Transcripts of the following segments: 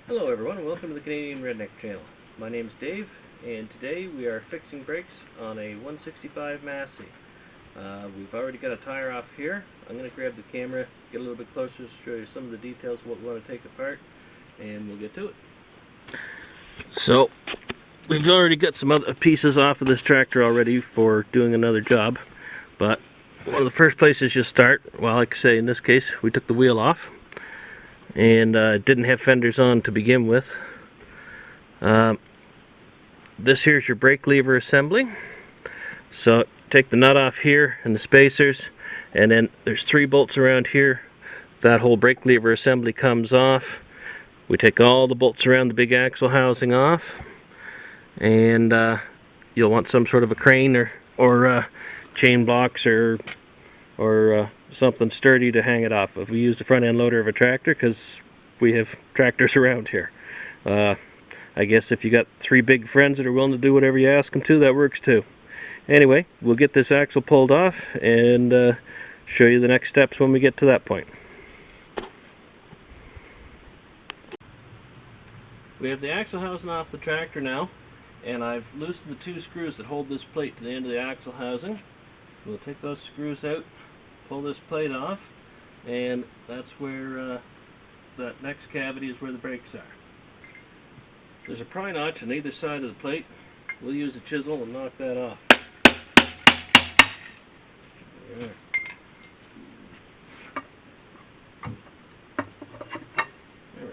Hello everyone and welcome to the Canadian Redneck channel. My name is Dave and today we are fixing brakes on a 165 Massey. We've already got a tire off here. I'm going to grab the camera, get a little bit closer to show you some of the details of what we want to take apart, and we'll get to it. So we've already got some other pieces off of this tractor already for doing another job, but one of the first places you start, well, like I say, in this case we took the wheel off and didn't have fenders on to begin with. This here's your brake lever assembly. So take the nut off here and the spacers, and then there's 3 bolts around here. That whole brake lever assembly comes off. We take all the bolts around the big axle housing off, and you'll want some sort of a crane or chain blocks or something sturdy to hang it off of. We use the front end loader of a tractor because we have tractors around here. I guess if you got 3 big friends that are willing to do whatever you ask them to, that works too. Anyway, we'll get this axle pulled off and show you the next steps when we get to that point. We have the axle housing off the tractor now, and I've loosened the 2 screws that hold this plate to the end of the axle housing. We'll take those screws out, pull this plate off, and that's where that next cavity is where the brakes are. There's a pry notch on either side of the plate. We'll use a chisel and knock that off. There. There we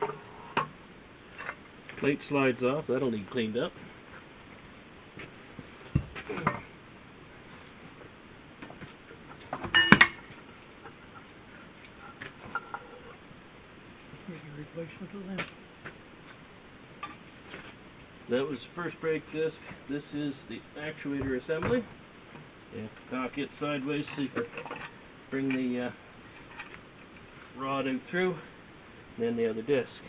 go. Plate slides off. That'll need cleaned up. That was the first brake disc. This is the actuator assembly. You have to cock it sideways so you can bring the rod out through, and then the other disc.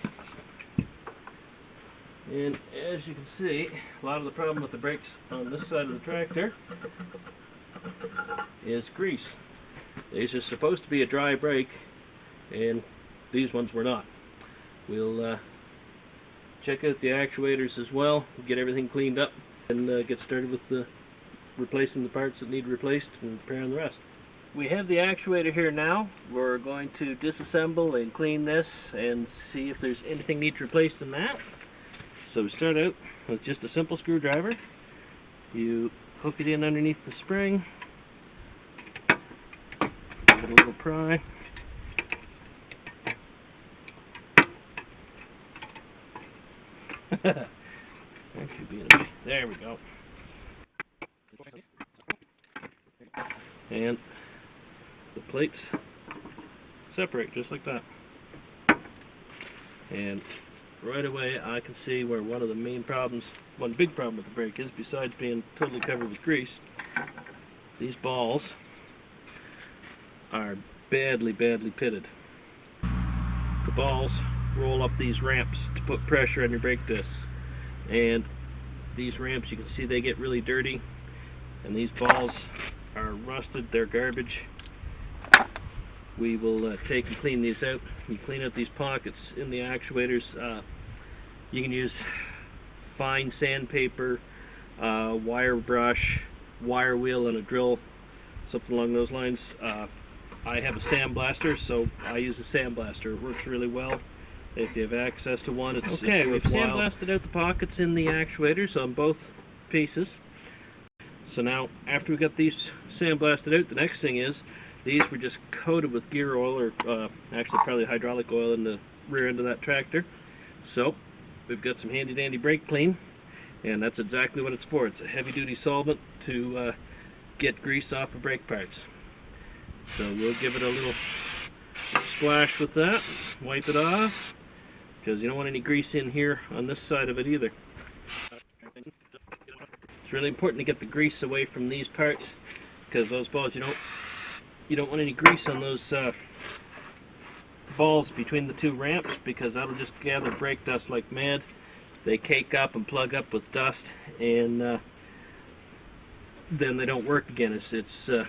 And as you can see, a lot of the problem with the brakes on this side of the tractor is grease. These are supposed to be a dry brake, and these ones were not. We'll check out the actuators as well, get everything cleaned up, and get started with replacing the parts that need replaced and repairing the rest. We have the actuator here now. We're going to disassemble and clean this and see if there's anything needs replaced in that. So we start out with just a simple screwdriver. You hook it in underneath the spring, give it a little pry. That should be in the way. There we go. And the plates separate just like that. And right away I can see where one of the main problems, one big problem with the brake is, besides being totally covered with grease, these balls are badly pitted. The balls roll up these ramps to put pressure on your brake discs, and these ramps, you can see they get really dirty, and these balls are rusted, they're garbage. We will take and clean these out. You clean out these pockets in the actuators. You can use fine sandpaper, wire brush, wire wheel, and a drill, something along those lines. I have a sandblaster, so I use a sandblaster. It works really well. If you have access to one, it's okay. We've sandblasted out the pockets in the actuators on both pieces. So now, after we got these sandblasted out, the next thing is, these were just coated with gear oil, or actually probably hydraulic oil in the rear end of that tractor. So we've got some handy dandy brake clean, and that's exactly what it's for. It's a heavy duty solvent to get grease off of brake parts. So we'll give it a little splash with that, wipe it off, because you don't want any grease in here on this side of it either. It's really important to get the grease away from these parts, because those balls, you don't want any grease on those balls between the 2 ramps, because that'll just gather brake dust like mad. They cake up and plug up with dust, and then they don't work again. It's just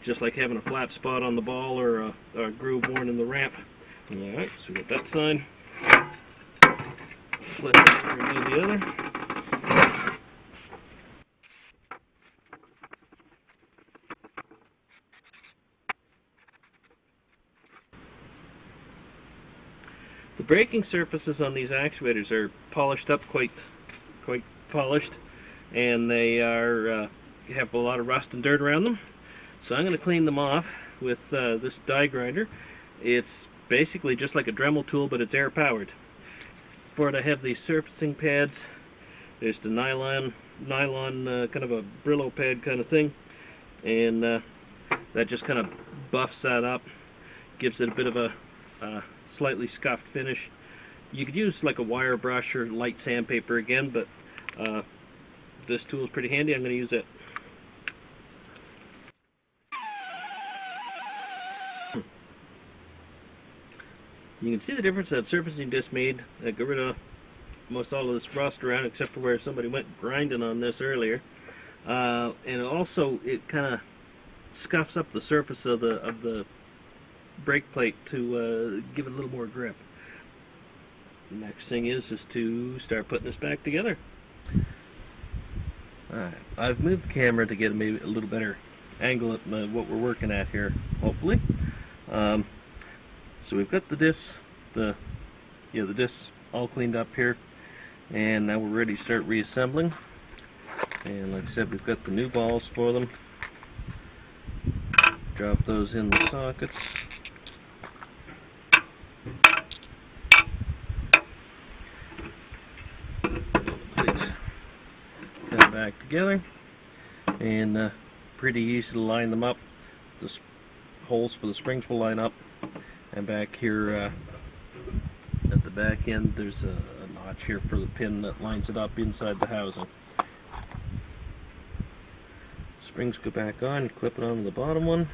just like having a flat spot on the ball or a groove worn in the ramp. Alright, so we got that side. Flip it over and do the other. The braking surfaces on these actuators are polished up, quite polished, and they are have a lot of rust and dirt around them. So I'm going to clean them off with this die grinder. It's basically just like a Dremel tool, but it's air powered. For it, I have these surfacing pads. There's the nylon kind of a Brillo pad kind of thing, and that just kind of buffs that up, gives it a bit of a slightly scuffed finish. You could use like a wire brush or light sandpaper again, but this tool is pretty handy. I'm going to use it. You can see the difference that surfacing disc made. I got rid of most all of this rust around, except for where somebody went grinding on this earlier. And also, it kind of scuffs up the surface of the brake plate to give it a little more grip. The next thing is to start putting this back together. Alright, I've moved the camera to get maybe a little better angle at what we're working at here, hopefully. So we've got the discs, the discs all cleaned up here, and now we're ready to start reassembling. And like I said, we've got the new balls for them. Drop those in the sockets. Please come back together, and pretty easy to line them up. The holes for the springs will line up. And back here at the back end, there's a notch here for the pin that lines it up inside the housing. Springs go back on, you clip it onto the bottom one.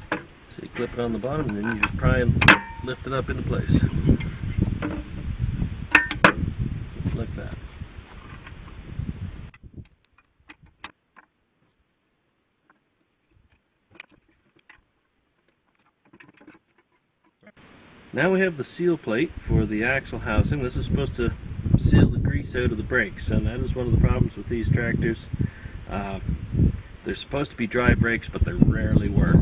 So you clip it on the bottom, and then you just pry and lift it up into place. Like that. Now we have the seal plate for the axle housing. This is supposed to seal the grease out of the brakes, and that is one of the problems with these tractors. They're supposed to be dry brakes, but they rarely work.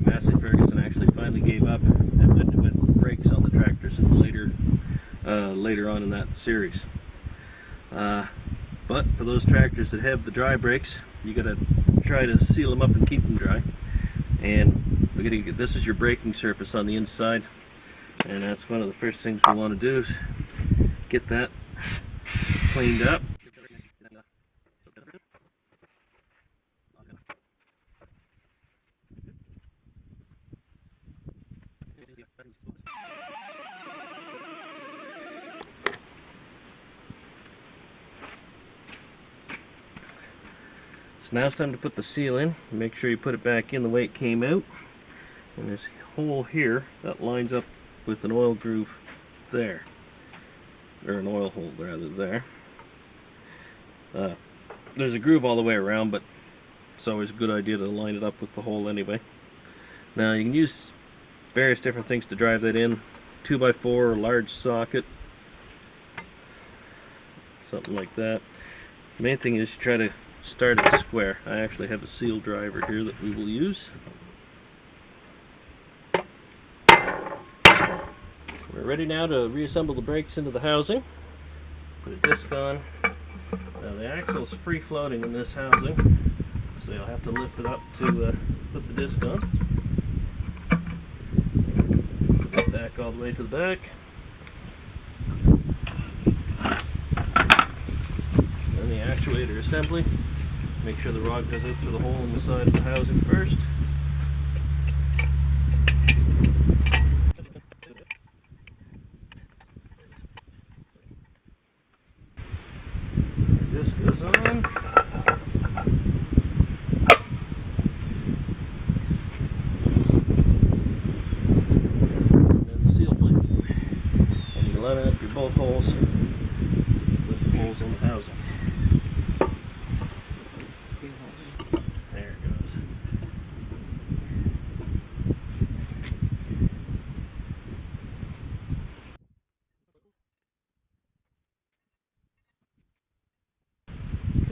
Massey Ferguson actually finally gave up and went with brakes on the tractors later on in that series. But for those tractors that have the dry brakes, you got to try to seal them up and keep them dry. And this is your braking surface on the inside, and that's one of the first things we want to do is get that cleaned up. So now it's time to put the seal in. Make sure you put it back in the way it came out. And there's a hole here that lines up with an oil groove there. Or an oil hole rather there. There's a groove all the way around, but it's always a good idea to line it up with the hole anyway. Now you can use various different things to drive that in. 2x4 or large socket. Something like that. The main thing is you try to start it square. I actually have a seal driver here that we will use. We're ready now to reassemble the brakes into the housing. Put a disc on. Now the axle is free floating in this housing, so you'll have to lift it up to put the disc on. Put it back all the way to the back. Then the actuator assembly. Make sure the rod goes out through the hole in the side of the housing first. This goes on. And then the seal plate. And you line up your bolt holes with the holes in the housing.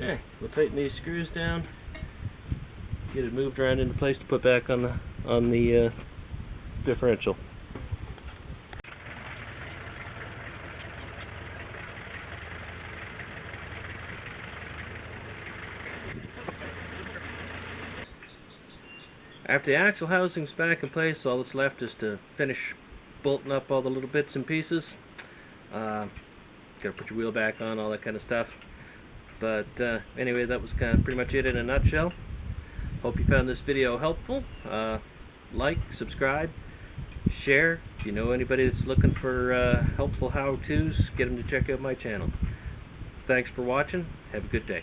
Okay, we'll tighten these screws down, get it moved around into place to put back on the differential. After the axle housing's back in place, all that's left is to finish bolting up all the little bits and pieces. Gotta put your wheel back on, all that kind of stuff. But anyway, that was kind of pretty much it in a nutshell. Hope you found this video helpful. Like, subscribe, share. If you know anybody that's looking for helpful how-tos, get them to check out my channel. Thanks for watching. Have a good day.